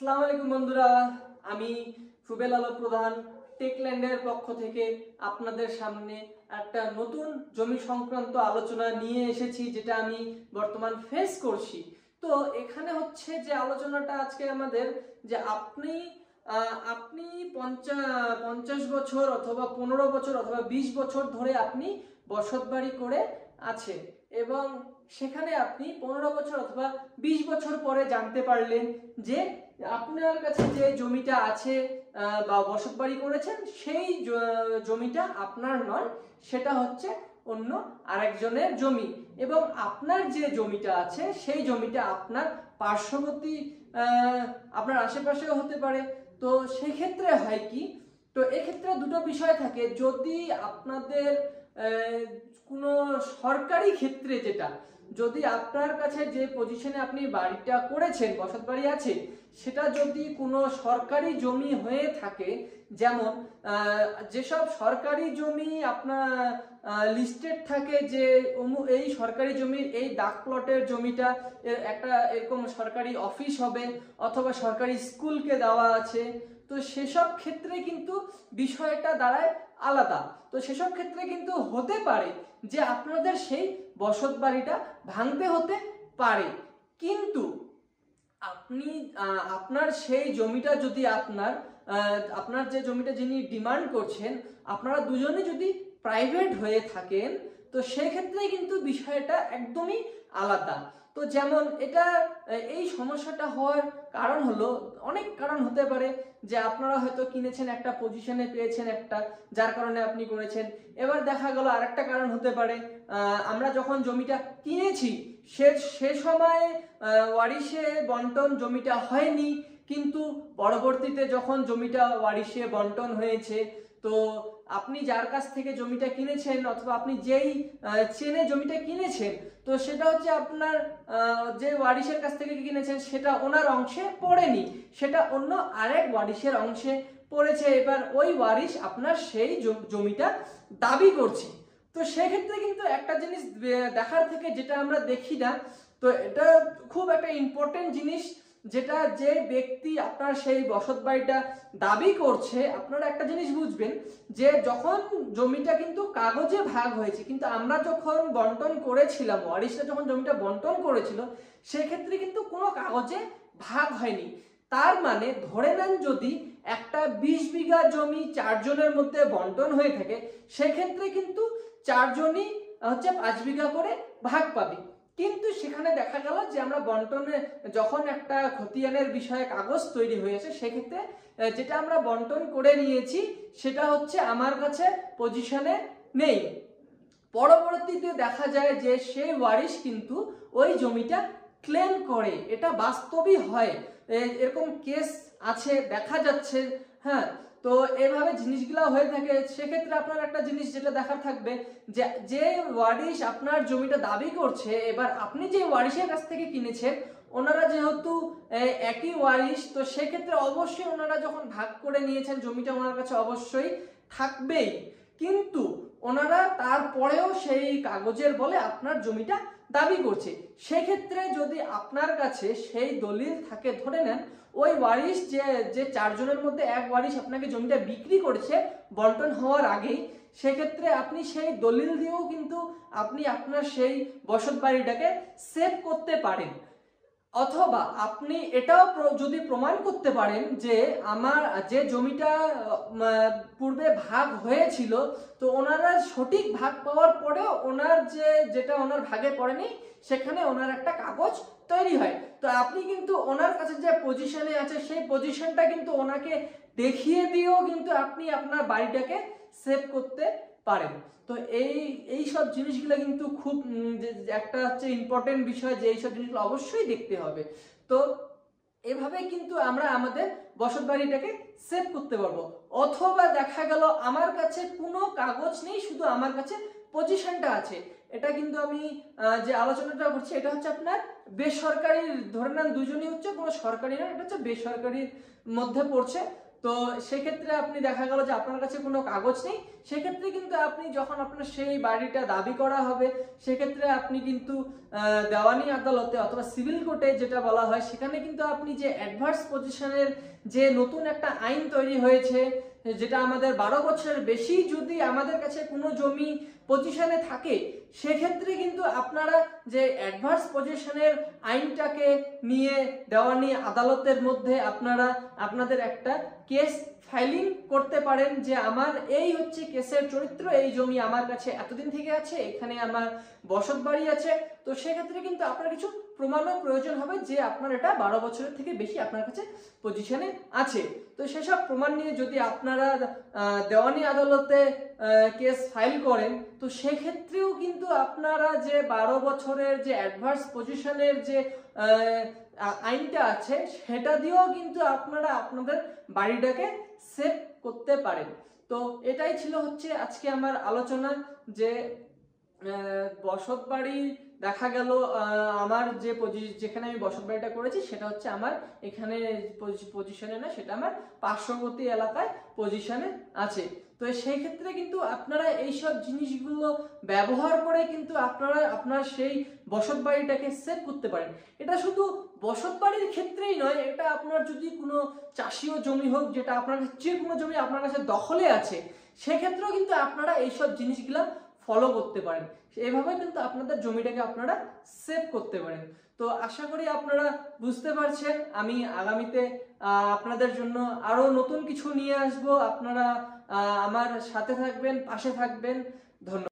আসসালামু আলাইকুম বন্ধুরা, আমি রুবেল আলো প্রধান টেকল্যান্ডের পক্ষ থেকে আপনাদের সামনে একটা নতুন জমি সংক্রান্ত আলোচনা নিয়ে এসেছি, যেটা আমি বর্তমান ফেস করছি। তো এখানে হচ্ছে যে আলোচনাটা আজকে আমাদের, যে আপনি আপনি 50 বছর অথবা 15 বছর অথবা 20 বছর ধরে আপনি বসতবাড়ি করে আছেন এবং সেখানে আপনি 15 বছর অথবা 20 বছর পরে জানতে পারলেন যে আপনার কাছে যে জমিটা আছে বা বসতবাড়ি করেছেন সেই জমিটা আপনার নয়, সেটা হচ্ছে অন্য আরেকজনের জমি। এবং আপনার যে জমিটা আছে সেই জমিটা আপনার পার্শ্ববর্তী আপনার আশেপাশেও হতে পারে। তো সেই ক্ষেত্রে হয় কি, তো এক্ষেত্রে দুটো বিষয় থাকে। যদি আপনাদের কোনো সরকারি ক্ষেত্রে, যেটা যদি আপনার কাছে যে পজিশনে আপনি বাড়িটা করেছেন, বসত বাড়ি আছে, সেটা যদি কোনো সরকারি জমি হয়ে থাকে, যেমন যেসব সরকারি জমি আপনার লিস্টেড থাকে যে এই সরকারি জমির এই দাগ প্লটের জমিটা একটা এরকম সরকারি অফিস হবে অথবা সরকারি স্কুলকে দেওয়া আছে, তো সেসব ক্ষেত্রে কিন্তু বিষয়টা দাঁড়ায় আলাদা। তো সেসব ক্ষেত্রে কিন্তু হতে পারে যে আপনাদের সেই বসত বাড়িটা ভাঙতে হতে পারে। কিন্তু আপনি আপনার সেই জমিটা যদি আপনার যে জমিটা যিনি ডিমান্ড করছেন, আপনারা দুজনে যদি প্রাইভেট হয়ে থাকেন, তো সেক্ষেত্রে কিন্তু বিষয়টা একদমই আলাদা। তো যেমন এটা এই সমস্যাটা হওয়ার কারণ হলো, অনেক কারণ হতে পারে। যে আপনারা হয়তো কিনেছেন একটা পজিশনে, পেয়েছেন একটা, যার কারণে আপনি করেছেন। এবার দেখা গেল আরেকটা কারণ হতে পারে, আমরা যখন জমিটা কিনেছি সে সময় ওয়ারিশে বন্টন জমিটা হয়নি, কিন্তু পরবর্তীতে যখন জমিটা ওয়ারিশে বন্টন হয়েছে, তো আপনি যার কাছ থেকে জমিটা কিনেছেন অথবা আপনি যেই চেনে জমিটা কিনেছেন, তো সেটা হচ্ছে আপনার যে ওয়ারিশের কাছ থেকে কিনেছেন সেটা ওনার অংশে পড়েনি, সেটা অন্য আরেক ওয়ারিশের অংশে পড়েছে। এবার ওই ওয়ারিশ আপনার সেই জমিটা দাবি করছে। তো সেক্ষেত্রে কিন্তু একটা জিনিস দেখার থেকে, যেটা আমরা দেখি না, তো এটা খুব একটা ইম্পর্টেন্ট জিনিস, যেটা যে ব্যক্তি আপনার সেই বসত বাড়িটা দাবি করছে, আপনারা একটা জিনিস বুঝবেন যে যখন জমিটা কিন্তু কাগজে ভাগ হয়েছে, কিন্তু আমরা যখন বন্টন করেছিলাম, ওয়ারিশরা যখন জমিটা বন্টন করেছিল, সেক্ষেত্রে কিন্তু কোনো কাগজে ভাগ হয়নি। তার মানে ধরে নেন যদি একটা 20 বিঘা জমি 4 জনের মধ্যে বন্টন হয়ে থাকে, সেক্ষেত্রে কিন্তু 4 জনই হচ্ছে 5 বিঘা করে ভাগ পাবে। কিন্তু সেখানে দেখা গেল যে আমরা বন্টনে যখন একটা খতিয়ানের বিষয়ে কাগজ তৈরি হয়েছে, সেক্ষেত্রে যেটা আমরা বন্টন করে নিয়েছি সেটা হচ্ছে আমার কাছে পজিশনে নেই। পরবর্তীতে দেখা যায় যে সেই ওয়ারিশ কিন্তু ওই জমিটা ক্লেম করে। এটা বাস্তবই হয়, এরকম কেস আছে, দেখা যাচ্ছে। হ্যাঁ, তো এভাবে জিনিসগুলো হয়ে থাকে। সেক্ষেত্রে আপনার একটা জিনিস যেটা দেখার থাকবে, যে যে ওয়ারিশ আপনার জমিটা দাবি করছে, এবার আপনি যে ওয়ারিশের কাছ থেকে কিনেছেন, ওনারা যেহেতু একই ওয়ারিশ, তো সেক্ষেত্রে অবশ্যই ওনারা যখন ভাগ করে নিয়েছেন জমিটা ওনার কাছে অবশ্যই থাকবেই। কিন্তু ওনারা তারপরেও সেই কাগজের বলে আপনার জমিটা দাবি করছে। সেক্ষেত্রে যদি আপনার কাছে সেই দলিল থাকে, ধরে নেন ওই ওয়ারিশ যে 4 জনের মধ্যে এক ওয়ারিশ আপনাকে জমিটা বিক্রি করেছে বন্টন হওয়ার আগেই, সেক্ষেত্রে আপনি সেই দলিল দিয়েও কিন্তু আপনি আপনার সেই বসত বাড়িটাকে সেভ করতে পারেন। অথবা আপনি এটাও যদি প্রমাণ করতে পারেন যে আমার যে জমিটা পূর্বে ভাগ হয়েছিল, তো ওনারা সঠিক ভাগ পাওয়ার পরেও যেটা ওনার ভাগে পড়েনি, সেখানে ওনার একটা কাগজ তৈরি হয়। তো আপনি কিন্তু ওনার কাছে যে পজিশনে আছে সেই পজিশনটা কিন্তু ওনাকে দেখিয়ে দিয়েও কিন্তু আপনি আপনার বাড়িটাকে সেভ করতে পারেন। তো এই সব জিনিসগুলো কিন্তু খুব একটা হচ্ছে ইম্পর্টেন্ট বিষয়, যে এইসব জিনিসগুলো অবশ্যই দেখতে হবে। তো এভাবে কিন্তু আমরা আমাদের বসত বাড়িটাকে সেভ করতে পারবো। অথবা দেখা গেল আমার কাছে কোনো কাগজ নেই, শুধু আমার কাছে পজিশনটা আছে। এটা কিন্তু আমি যে আলোচনাটা করছি, এটা হচ্ছে আপনার বেসরকারি, ধরে নেন দুজনই হচ্ছে কোনো সরকারি না, এটা হচ্ছে বেসরকারির মধ্যে পড়ছে। তো সেক্ষেত্রে আপনি দেখা গেল যে আপনার কাছে কোনো কাগজ নেই, সেক্ষেত্রে কিন্তু আপনি যখন আপনার সেই বাড়িটা দাবি করা হবে, সেক্ষেত্রে আপনি কিন্তু দেওয়ানি আদালতে অথবা সিভিল কোর্টে যেটা বলা হয়, সেখানে কিন্তু আপনি যে অ্যাডভার্স পজিশনের যে নতুন একটা আইন তৈরি হয়েছে, যেটা আমাদের 12 বছরের বেশি যদি আমাদের কাছে কোনো জমি পজিশনে থাকে, সেক্ষেত্রে কিন্তু আপনারা যে অ্যাডভার্স পজিশনের আইনটাকে নিয়ে দেওয়ানি আদালতের মধ্যে আপনারা আপনাদের একটা কেস ফাইলিং করতে পারেন যে আমার এই হচ্ছে কেসের চরিত্র, এই জমি আমার কাছে এতদিন থেকে আছে, এখানে আমার বসত বাড়ি আছে। তো সেক্ষেত্রে কিন্তু আপনার কিছু প্রমাণের প্রয়োজন হবে যে আপনার এটা 12 বছরের থেকে বেশি আপনার কাছে পজিশনে আছে। তো সেসব প্রমাণ নিয়ে যদি আপনারা দেওয়ানি আদালতে কেস ফাইল করেন, তো সেক্ষেত্রেও কিন্তু আপনারা যে 12 বছরের যে অ্যাডভার্স পজিশনের যে আইনটা আছে, সেটা দিয়েও কিন্তু আপনারা আপনাদের বাড়িটাকে সেভ করতে পারেন। তো এটাই ছিল হচ্ছে আজকে আমার আলোচনা, যে বসত বাড়ি দেখা গেল আমার যে যেখানে আমি বসত বাড়িটা করেছি সেটা হচ্ছে আমার এখানে পজিশনে না, সেটা আমার পার্শ্ববর্তী এলাকায় পজিশনে আছে। তো সেই ক্ষেত্রে কিন্তু আপনারা এইসব জিনিসগুলো ব্যবহার করে কিন্তু আপনারা আপনার সেই বসত বাড়িটাকে সেভ করতে পারেন। এটা শুধু বসত বাড়ির ক্ষেত্রেই নয়, এটা আপনার যদি কোনো চাষীয় জমি হোক, যেটা আপনার যে কোনো জমি আপনার কাছে দখলে আছে, সেক্ষেত্রেও কিন্তু আপনারা এইসব জিনিসগুলা ফলো করতে পারেন। এভাবে কিন্তু আপনাদের জমিটাকে আপনারা সেভ করতে পারেন। তো আশা করি আপনারা বুঝতে পারছেন। আমি আগামীতে আপনাদের জন্য আরো নতুন কিছু নিয়ে আসবো। আপনারা আমার সাথে থাকবেন, পাশে থাকবেন। ধন্যবাদ।